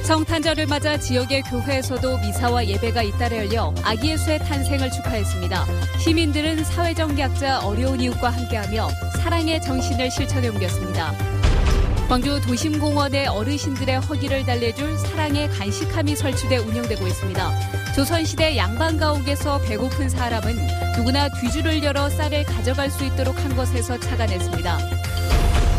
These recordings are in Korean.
성탄절을 맞아 지역의 교회에서도 미사와 예배가 잇따라 열려 아기 예수의 탄생을 축하했습니다. 시민들은 사회적 약자 어려운 이웃과 함께하며 사랑의 정신을 실천해 옮겼습니다. 광주 도심공원에 어르신들의 허기를 달래줄 사랑의 간식함이 설치돼 운영되고 있습니다. 조선시대 양반가옥에서 배고픈 사람은 누구나 뒤줄을 열어 쌀을 가져갈 수 있도록 한 것에서 착안했습니다.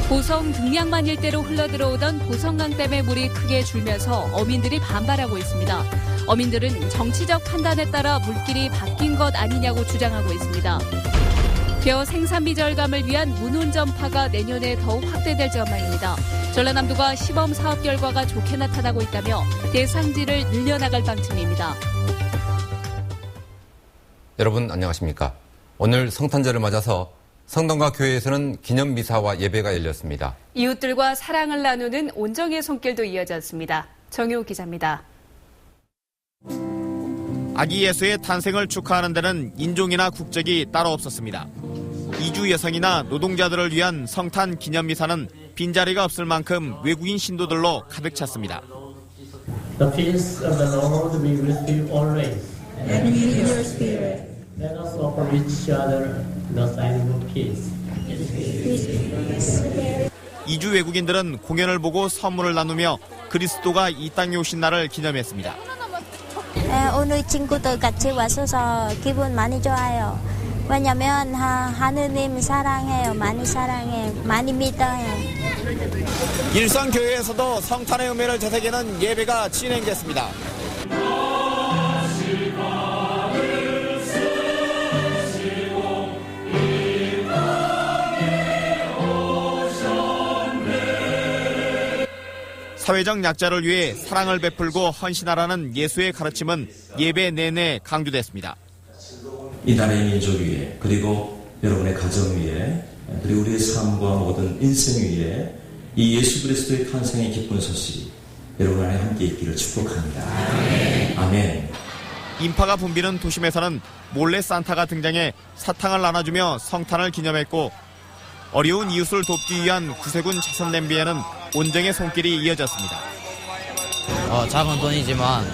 보성 등량만 일대로 흘러들어오던 보성강댐의 물이 크게 줄면서 어민들이 반발하고 있습니다. 어민들은 정치적 판단에 따라 물길이 바뀐 것 아니냐고 주장하고 있습니다. 벼 생산비 절감을 위한 문혼 전파가 내년에 더욱 확대될 전망입니다. 전라남도가 시범 사업 결과가 좋게 나타나고 있다며 대상지를 늘려나갈 방침입니다. 여러분 안녕하십니까? 오늘 성탄절을 맞아서 성당과 교회에서는 기념미사와 예배가 열렸습니다. 이웃들과 사랑을 나누는 온정의 손길도 이어졌습니다. 정효 기자입니다. 아기 예수의 탄생을 축하하는 데는 인종이나 국적이 따로 없었습니다. 이주 여성이나 노동자들을 위한 성탄 기념미사는 빈자리가 없을 만큼 외국인 신도들로 가득 찼습니다. The peace of the Lord be with you always. And with your spirit. Let us offer each other the sign of peace. 이주 외국인들은 공연을 보고 선물을 나누며 그리스도가 이 땅에 오신 날을 기념했습니다. 오늘 친구들 같이 와서 기분 많이 좋아요. 왜냐면 하느님 사랑해요. 많이 사랑해. 많이 믿어요. 일산교회에서도 성탄의 의미를 되새기는 예배가 진행됐습니다. 사회적 약자를 위해 사랑을 베풀고 헌신하라는 예수의 가르침은 예배 내내 강조됐습니다. 이 나라의 민족 위에 그리고 여러분의 가정 위에 그리고 우리의 삶과 모든 인생 위에 이 예수 그리스도의 탄생의 기쁜 소식이 여러분 안에 함께 있기를 축복합니다. 아멘. 인파가 붐비는 도심에서는 몰래 산타가 등장해 사탕을 나눠주며 성탄을 기념했고 어려운 이웃을 돕기 위한 구세군 차선 냄비에는 온정의 손길이 이어졌습니다. 작은 돈이지만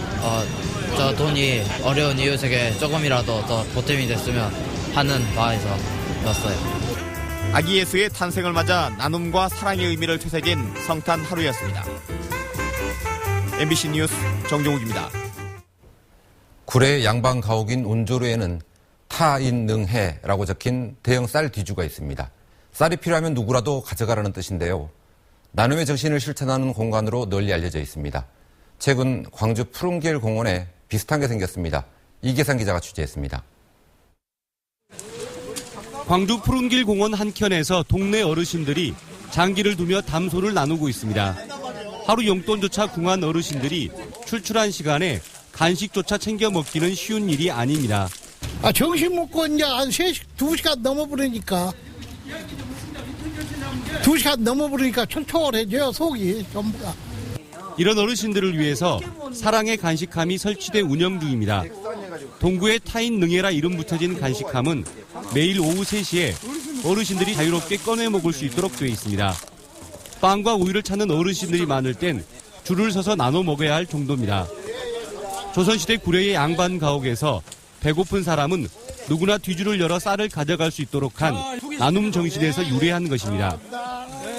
저 돈이 어려운 이웃에게 조금이라도 더 보탬이 됐으면 하는 바에서 넣었어요. 아기 예수의 탄생을 맞아 나눔과 사랑의 의미를 되새긴 성탄 하루였습니다. MBC 뉴스 정종욱입니다. 구례 양반 가옥인 운조루에는 타인능해라고 적힌 대형 쌀 뒤주가 있습니다. 쌀이 필요하면 누구라도 가져가라는 뜻인데요. 나눔의 정신을 실천하는 공간으로 널리 알려져 있습니다. 최근 광주 푸른길 공원에 비슷한 게 생겼습니다. 이계상 기자가 취재했습니다. 광주 푸른길 공원 한켠에서 동네 어르신들이 장기를 두며 담소를 나누고 있습니다. 하루 용돈조차 궁한 어르신들이 출출한 시간에 간식조차 챙겨 먹기는 쉬운 일이 아닙니다. 정신 먹고 이제 한 2시간 넘어버리니까 2시간 넘어버리니까 촐촐해져요, 속이 전부가. 이런 어르신들을 위해서 사랑의 간식함이 설치돼 운영 중입니다. 동구의 타인 능해라 이름 붙여진 간식함은 매일 오후 3시에 어르신들이 자유롭게 꺼내 먹을 수 있도록 되어 있습니다. 빵과 우유를 찾는 어르신들이 많을 땐 줄을 서서 나눠 먹어야 할 정도입니다. 조선시대 구례의 양반 가옥에서 배고픈 사람은 누구나 뒤줄을 열어 쌀을 가져갈 수 있도록 한 나눔 정신에서 유래한 것입니다.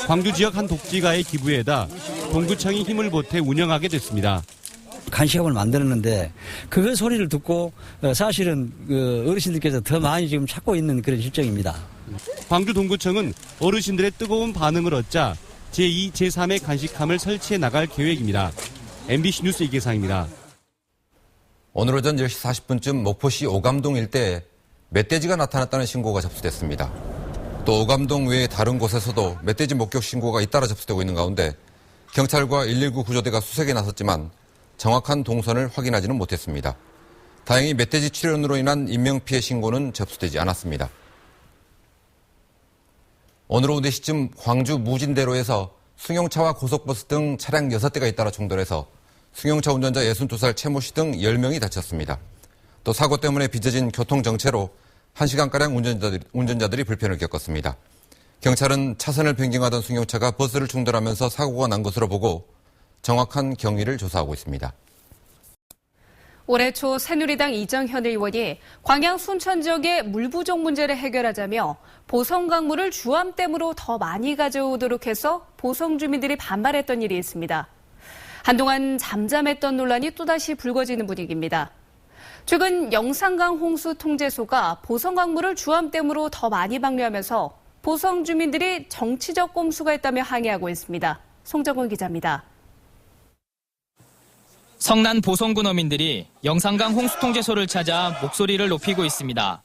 광주 지역 한 독지가의 기부에다 동구청이 힘을 보태 운영하게 됐습니다. 간식함을 만들었는데 그 소리를 듣고 사실은 어르신들께서 더 많이 지금 찾고 있는 그런 실정입니다. 광주 동구청은 어르신들의 뜨거운 반응을 얻자 제2, 제3의 간식함을 설치해 나갈 계획입니다. MBC 뉴스 이계상입니다. 오늘 오전 10시 40분쯤 목포시 오감동 일대에 멧돼지가 나타났다는 신고가 접수됐습니다. 또 오감동 외에 다른 곳에서도 멧돼지 목격 신고가 잇따라 접수되고 있는 가운데 경찰과 119 구조대가 수색에 나섰지만 정확한 동선을 확인하지는 못했습니다. 다행히 멧돼지 출현으로 인한 인명피해 신고는 접수되지 않았습니다. 오늘 오후 4시쯤 광주 무진대로에서 승용차와 고속버스 등 차량 6대가 잇따라 충돌해서 승용차 운전자 62살 최모 씨 등 10명이 다쳤습니다. 또 사고 때문에 빚어진 교통정체로 1시간가량 운전자들이 불편을 겪었습니다. 경찰은 차선을 변경하던 승용차가 버스를 충돌하면서 사고가 난 것으로 보고 정확한 경위를 조사하고 있습니다. 올해 초 새누리당 이정현 의원이 광양 순천 지역의 물 부족 문제를 해결하자며 보성강물을 주암댐으로 더 많이 가져오도록 해서 보성 주민들이 반발했던 일이 있습니다. 한동안 잠잠했던 논란이 또다시 불거지는 분위기입니다. 최근 영산강 홍수통제소가 보성강물을 주암댐으로 더 많이 방류하면서 보성 주민들이 정치적 꼼수가 있다며 항의하고 있습니다. 송정훈 기자입니다. 성난 보성군 어민들이 영산강 홍수통제소를 찾아 목소리를 높이고 있습니다.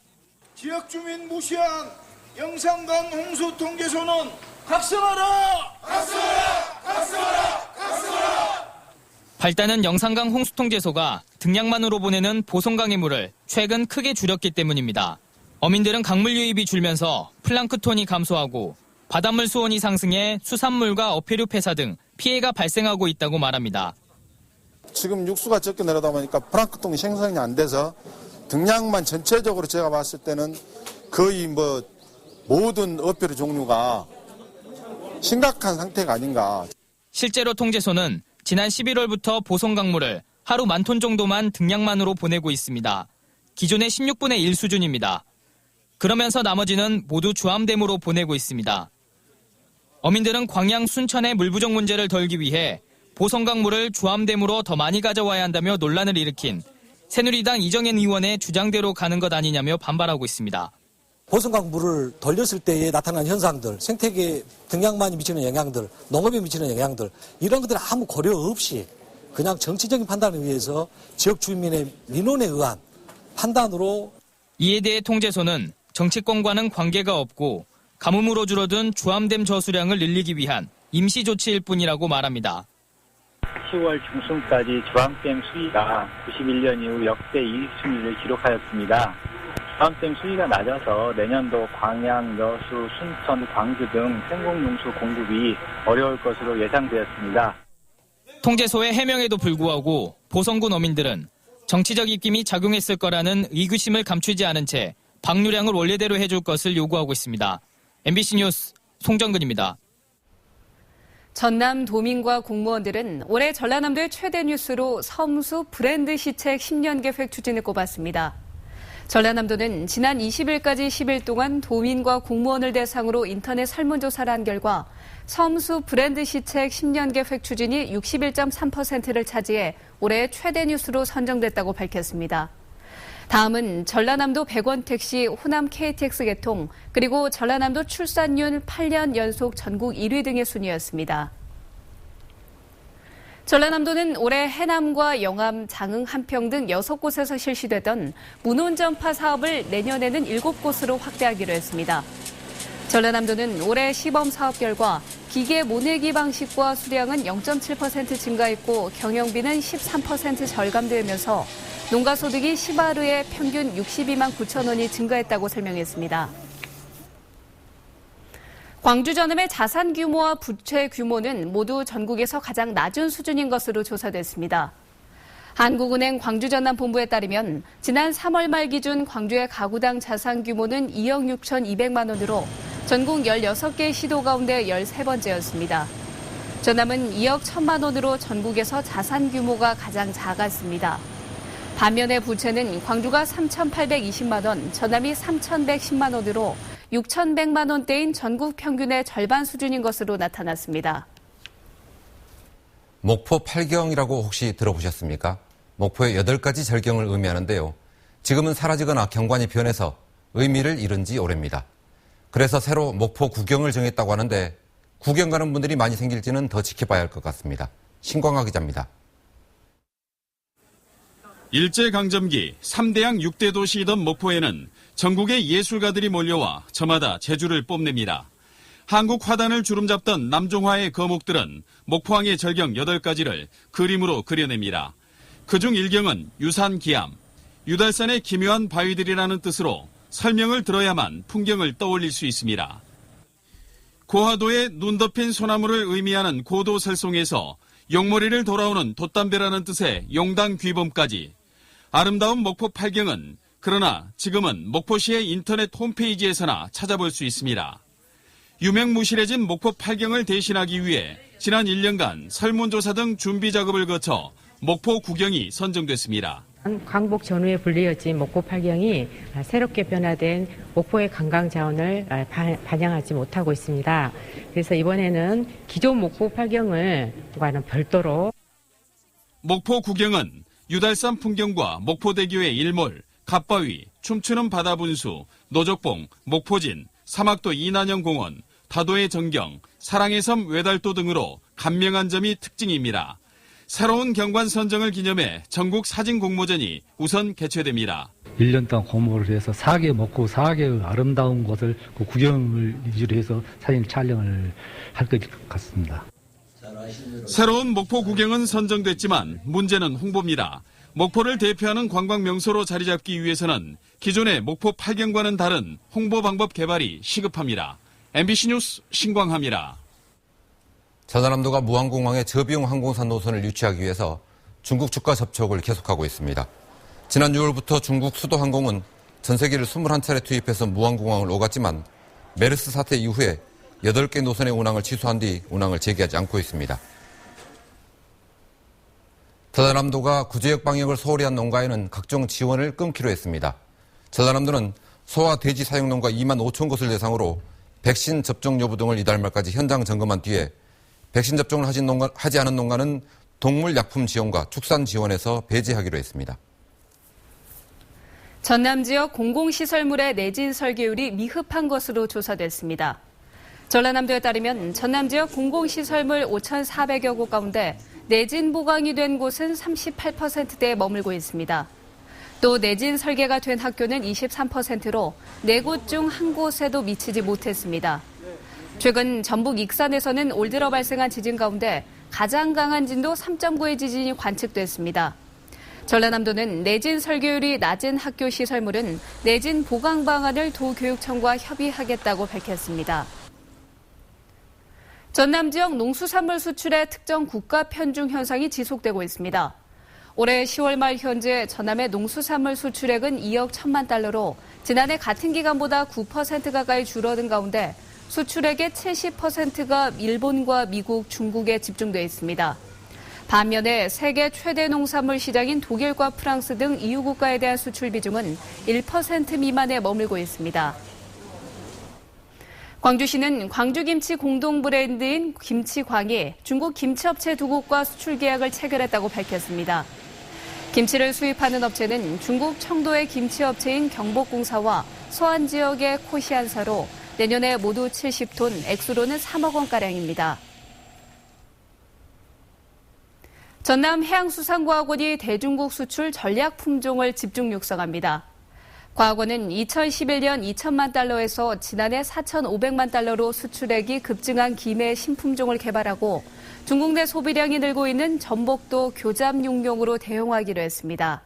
지역 주민 무시한 영산강 홍수통제소는 각성하라! 각성하라! 각성하라! 각성하라! 발단은 영산강 홍수통제소가 등량만으로 보내는 보성강의 물을 최근 크게 줄였기 때문입니다. 어민들은 강물 유입이 줄면서 플랑크톤이 감소하고 바닷물 수온이 상승해 수산물과 어패류 폐사 등 피해가 발생하고 있다고 말합니다. 지금 육수가 적게 내려다 보니까 플랑크톤이 생성이 안 돼서 등량만 전체적으로 제가 봤을 때는 거의 모든 어패류 종류가 심각한 상태가 아닌가. 실제로 통제소는 지난 11월부터 보성강물을 하루 10,000톤 정도만 등량만으로 보내고 있습니다. 기존의 16분의 1 수준입니다. 그러면서 나머지는 모두 주암댐으로 보내고 있습니다. 어민들은 광양 순천의 물 부족 문제를 덜기 위해 보성강물을 주암댐으로 더 많이 가져와야 한다며 논란을 일으킨 새누리당 이정현 의원의 주장대로 가는 것 아니냐며 반발하고 있습니다. 보성강물을 돌렸을 때에 나타난 현상들, 생태계 등량만이 미치는 영향들, 농업에 미치는 영향들 이런 것들 아무 고려 없이 그냥 정치적인 판단을 위해서 지역 주민의 민원에 의한 판단으로 이에 대해 통제소는 정치권과는 관계가 없고 가뭄으로 줄어든 주암댐 저수량을 늘리기 위한 임시 조치일 뿐이라고 말합니다. 10월 중순까지 주암댐 수위가 91년 이후 역대 2순위를 기록하였습니다. 주암댐 수위가 낮아서 내년도 광양, 여수, 순천, 광주 등 생곡용수 공급이 어려울 것으로 예상되었습니다. 통제소의 해명에도 불구하고 보성군 어민들은 정치적 입김이 작용했을 거라는 의구심을 감추지 않은 채 방류량을 원래대로 해줄 것을 요구하고 있습니다. MBC 뉴스 송정근입니다. 전남 도민과 공무원들은 올해 전라남도의 최대 뉴스로 섬수 브랜드 시책 10년 계획 추진을 꼽았습니다. 전라남도는 지난 20일까지 10일 동안 도민과 공무원을 대상으로 인터넷 설문조사를 한 결과 섬수 브랜드 시책 10년 계획 추진이 61.3%를 차지해 올해 최대 뉴스로 선정됐다고 밝혔습니다. 다음은 전라남도 100원 택시, 호남 KTX 개통, 그리고 전라남도 출산율 8년 연속 전국 1위 등의 순위였습니다. 전라남도는 올해 해남과 영암, 장흥, 한평 등 6곳에서 실시되던 문혼전파 사업을 내년에는 7곳으로 확대하기로 했습니다. 전라남도는 올해 시범 사업 결과 기계 모내기 방식과 수량은 0.7% 증가했고 경영비는 13% 절감되면서 농가소득이 10하루에 평균 62만 9천 원이 증가했다고 설명했습니다. 광주전음의 자산 규모와 부채 규모는 모두 전국에서 가장 낮은 수준인 것으로 조사됐습니다. 한국은행 광주전남본부에 따르면 지난 3월 말 기준 광주의 가구당 자산 규모는 2억 6,200만 원으로 전국 16개 시도 가운데 13번째였습니다. 전남은 2억 1천만 원으로 전국에서 자산 규모가 가장 작았습니다. 반면에 부채는 광주가 3,820만 원, 전남이 3,110만 원으로 6,100만 원대인 전국 평균의 절반 수준인 것으로 나타났습니다. 목포 8경이라고 혹시 들어보셨습니까? 목포의 8가지 절경을 의미하는데요. 지금은 사라지거나 경관이 변해서 의미를 잃은 지 오래입니다. 그래서 새로 목포 9경을 정했다고 하는데 구경 가는 분들이 많이 생길지는 더 지켜봐야 할 것 같습니다. 신광하 기자입니다. 일제강점기 3대양 6대 도시이던 목포에는 전국의 예술가들이 몰려와 저마다 재주를 뽐냅니다. 한국 화단을 주름잡던 남종화의 거목들은 목포항의 절경 8가지를 그림으로 그려냅니다. 그중 1경은 유산기암, 유달산의 기묘한 바위들이라는 뜻으로 설명을 들어야만 풍경을 떠올릴 수 있습니다. 고화도의 눈 덮인 소나무를 의미하는 고도설송에서 용머리를 돌아오는 돛담배라는 뜻의 용당귀범까지 아름다운 목포 8경은 그러나 지금은 목포시의 인터넷 홈페이지에서나 찾아볼 수 있습니다. 유명무실해진 목포 8경을 대신하기 위해 지난 1년간 설문조사 등 준비 작업을 거쳐 목포 구경이 선정됐습니다. 광복 전후에 불리어진 목포 팔경이 새롭게 변화된 목포의 관광 자원을 반영하지 못하고 있습니다. 그래서 이번에는 기존 목포 팔경과는 별도로 목포 구경은 유달산 풍경과 목포대교의 일몰, 갓바위, 춤추는 바다 분수, 노적봉, 목포진, 사막도 이난영공원, 다도의 정경, 사랑의 섬 외달도 등으로 감명한 점이 특징입니다. 새로운 경관 선정을 기념해 전국 사진 공모전이 우선 개최됩니다. 1년 동안 공모를 해서 4개 먹고 4개의 아름다운 곳을 그 구경을 위주로 해서 사진 촬영을 할 것 같습니다. 새로운 목포 구경은 선정됐지만 문제는 홍보입니다. 목포를 대표하는 관광 명소로 자리 잡기 위해서는 기존의 목포 팔경과는 다른 홍보 방법 개발이 시급합니다. MBC 뉴스 신광하입니다. 전라남도가 무안공항에 저비용 항공산 노선을 유치하기 위해서 중국 주가 접촉을 계속하고 있습니다. 지난 6월부터 중국 수도항공은 전세기를 21차례 투입해서 무안공항을 오갔지만 메르스 사태 이후에 8개 노선의 운항을 취소한 뒤 운항을 재개하지 않고 있습니다. 전라남도가 구제역 방역을 소홀히 한 농가에는 각종 지원을 끊기로 했습니다. 전라남도는 소와 돼지 사육농가 2만 5천 곳을 대상으로 백신 접종 여부 등을 이달 말까지 현장 점검한 뒤에 백신 접종을 하지 않은 농가는 동물약품 지원과 축산 지원에서 배제하기로 했습니다. 전남 지역 공공시설물의 내진 설계율이 미흡한 것으로 조사됐습니다. 전라남도에 따르면 전남 지역 공공시설물 5,400여 곳 가운데 내진 보강이 된 곳은 38%대에 머물고 있습니다. 또 내진 설계가 된 학교는 23%로 4곳 중 1곳에도 미치지 못했습니다. 최근 전북 익산에서는 올 들어 발생한 지진 가운데 가장 강한 진도 3.9의 지진이 관측됐습니다. 전라남도는 내진 설계율이 낮은 학교 시설물은 내진 보강 방안을 도교육청과 협의하겠다고 밝혔습니다. 전남 지역 농수산물 수출의 특정 국가 편중 현상이 지속되고 있습니다. 올해 10월 말 현재 전남의 농수산물 수출액은 2억 1천만 달러로 지난해 같은 기간보다 9% 가까이 줄어든 가운데 수출액의 70%가 일본과 미국, 중국에 집중돼 있습니다. 반면에 세계 최대 농산물 시장인 독일과 프랑스 등 EU 국가에 대한 수출 비중은 1% 미만에 머물고 있습니다. 광주시는 광주김치 공동 브랜드인 김치광이 중국 김치업체 2곳과 수출 계약을 체결했다고 밝혔습니다. 김치를 수입하는 업체는 중국 청도의 김치업체인 경복공사와 서안 지역의 코시안사로 내년에 모두 70톤, 액수로는 3억 원가량입니다. 전남해양수산과학원이 대중국 수출 전략 품종을 집중 육성합니다. 과학원은 2011년 2천만 달러에서 지난해 4,500만 달러로 수출액이 급증한 김해 신품종을 개발하고 중국 내 소비량이 늘고 있는 전복도 교잡육용으로 대응하기로 했습니다.